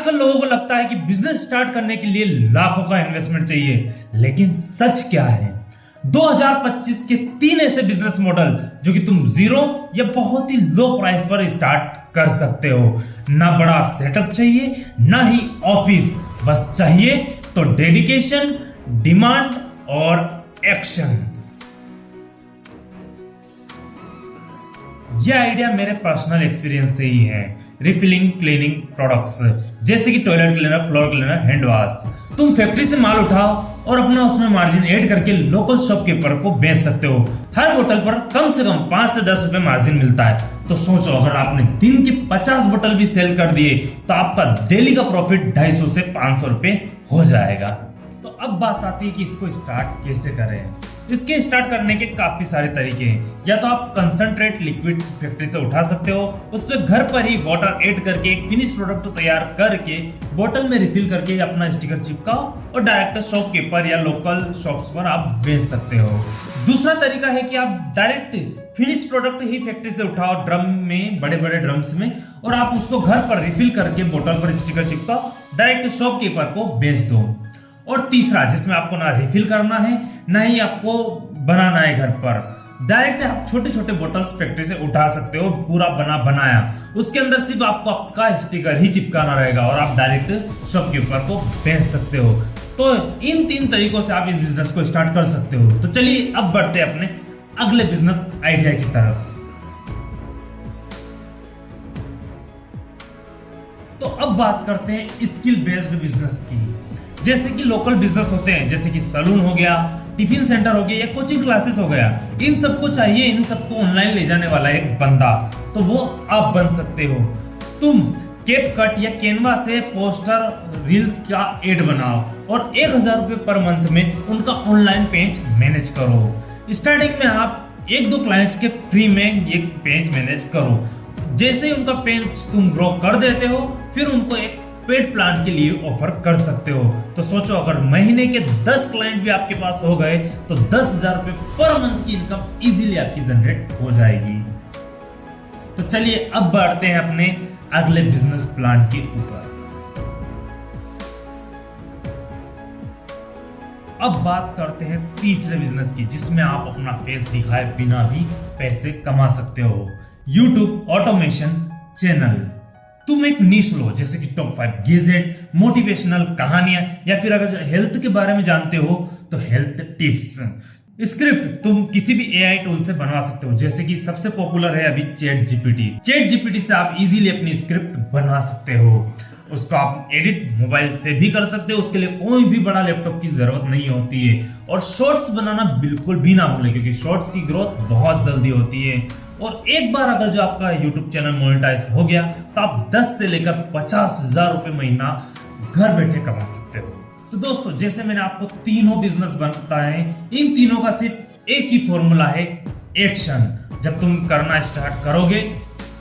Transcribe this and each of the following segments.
आजकल लोगों को लगता है कि बिजनेस स्टार्ट करने के लिए लाखों का इन्वेस्टमेंट चाहिए, लेकिन सच क्या है? 2025 के 3 ऐसे बिजनेस मॉडल जो कि तुम जीरो या बहुत ही लो प्राइस पर स्टार्ट कर सकते हो। ना बड़ा सेटअप चाहिए, ना ही ऑफिस, बस चाहिए तो डेडिकेशन, डिमांड और एक्शन। यह आइडिया मेरे पर्सनल एक्सपीरियंस से ही है। रिफिलिंग क्लीनिंग प्रोडक्ट्स जैसे कि toilet cleaner, floor cleaner, hand wash. तुम फैक्ट्री से माल उठाओ और अपना उसमें मार्जिन ऐड करके लोकल शॉपकीपर को बेच सकते हो। हर बोतल पर कम से कम 5 से 10 रुपए मार्जिन मिलता है। तो सोचो, अगर आपने दिन के 50 बोतल भी सेल कर दिए तो आपका डेली का प्रॉफिट 250 से 500 रुपए हो जाएगा। तो अब बात आती है कि इसको स्टार्ट कैसे करें। इसके स्टार्ट करने के काफी सारे तरीके हैं। या तो आप कंसंट्रेट लिक्विड फैक्ट्री से उठा सकते हो, उसमें घर पर ही वाटर ऐड करके एक फिनिश प्रोडक्ट तैयार करके बोतल में रिफिल करके अपना स्टिकर चिपकाओ और डायरेक्ट शॉपकीपर या लोकल शॉप्स पर आप बेच सकते हो। दूसरा तरीका है कि आप डायरेक्ट फिनिश प्रोडक्ट ही फैक्ट्री से उठाओ ड्रम में, बड़े बड़े ड्रम्स में, और आप उसको घर पर रिफिल करके बोतल पर स्टिकर चिपकाओ, डायरेक्ट शॉपकीपर को बेच दो। और तीसरा, जिसमें आपको ना रिफिल करना है ना ही आपको बनाना है घर पर, डायरेक्ट आप छोटे छोटे बोतल्स फैक्ट्री से उठा सकते हो, पूरा बनाया, उसके अंदर सिर्फ आपको आपका स्टिकर ही चिपकाना रहेगा और आप डायरेक्ट शॉपकीपर को बेच सकते हो। तो इन 3 तरीकों से आप इस बिजनेस को स्टार्ट कर सकते हो। तो चलिए अब बढ़ते हैं अपने अगले बिजनेस आइडिया की तरफ। तो अब बात करते हैं स्किल बेस्ड बिजनेस की। जैसे कि लोकल बिजनेस होते हैं, जैसे कि सैलून हो गया, टिफिन सेंटर हो गया या कोचिंग क्लासेस हो गया। इन सबको चाहिए, इन सबको ऑनलाइन ले जाने वाला एक बंदा, तो वो आप बन सकते हो। तुम कैपकट या कैनवा से पोस्टर, रील्स का एड बनाओ और 1000 रुपए पर मंथ में उनका ऑनलाइन पेज मैनेज करो। स्टार्टिंग में आप 1-2 क्लाइंट्स के फ्री में ये पेज मैनेज करो। जैसे ही उनका पेज तुम ग्रो कर देते हो, फिर उनको एक पेड प्लान के लिए ऑफर कर सकते हो। तो सोचो, अगर महीने के 10 क्लाइंट भी आपके पास हो गए तो 10,000 रुपए पर मंथ की इनकम इजीली आपकी जनरेट हो जाएगी। तो चलिए अब बढ़ते हैं अपने अगले बिजनेस प्लान के ऊपर। अब बात करते हैं तीसरे बिजनेस की, जिसमें आप अपना फेस दिखाए बिना भी पैसे कमा सकते हो। YouTube automation channel. तुम एक नीश लो, जैसे कि टॉप 5 गैजेट, मोटिवेशनल कहानियां, या फिर अगर हेल्थ के बारे में जानते हो तो हेल्थ टिप्स। स्क्रिप्ट तुम किसी भी AI टूल से बनवा सकते हो, जैसे कि सबसे पॉपुलर है अभी चैट जीपीटी से आप इजीली अपनी स्क्रिप्ट बनवा सकते हो। उसको आप एडिट मोबाइल से भी कर सकते हो, उसके लिए कोई भी बड़ा लैपटॉप की जरूरत नहीं होती है। और शॉर्ट्स बनाना बिल्कुल भी ना भूलें, क्योंकि शॉर्ट्स की ग्रोथ बहुत जल्दी होती है। और एक बार अगर जो आपका YouTube चैनल मोनेटाइज हो गया तो आप 10 से लेकर 50,000 रुपए महीना घर बैठे कमा सकते हो। तो दोस्तों, जैसे मैंने आपको तीनों बिजनेस बताए, इन तीनों का सिर्फ एक ही फॉर्मूला है, एक्शन। जब तुम करना स्टार्ट करोगे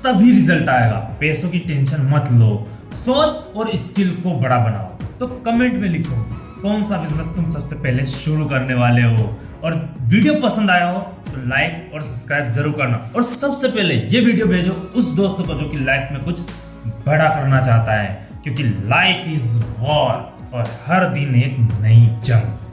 तभी रिजल्ट आएगा। पैसों की टेंशन मत लो, सोच और स्किल को बड़ा बनाओ। तो कमेंट में लिखो कौन सा बिजनेस तुम सबसे पहले शुरू करने वाले हो। और वीडियो पसंद आया हो तो लाइक और सब्सक्राइब जरूर करना। और सबसे पहले ये वीडियो भेजो उस दोस्त को जो कि लाइफ में कुछ बड़ा करना चाहता है, क्योंकि लाइफ इज वॉर और हर दिन एक नई जंग।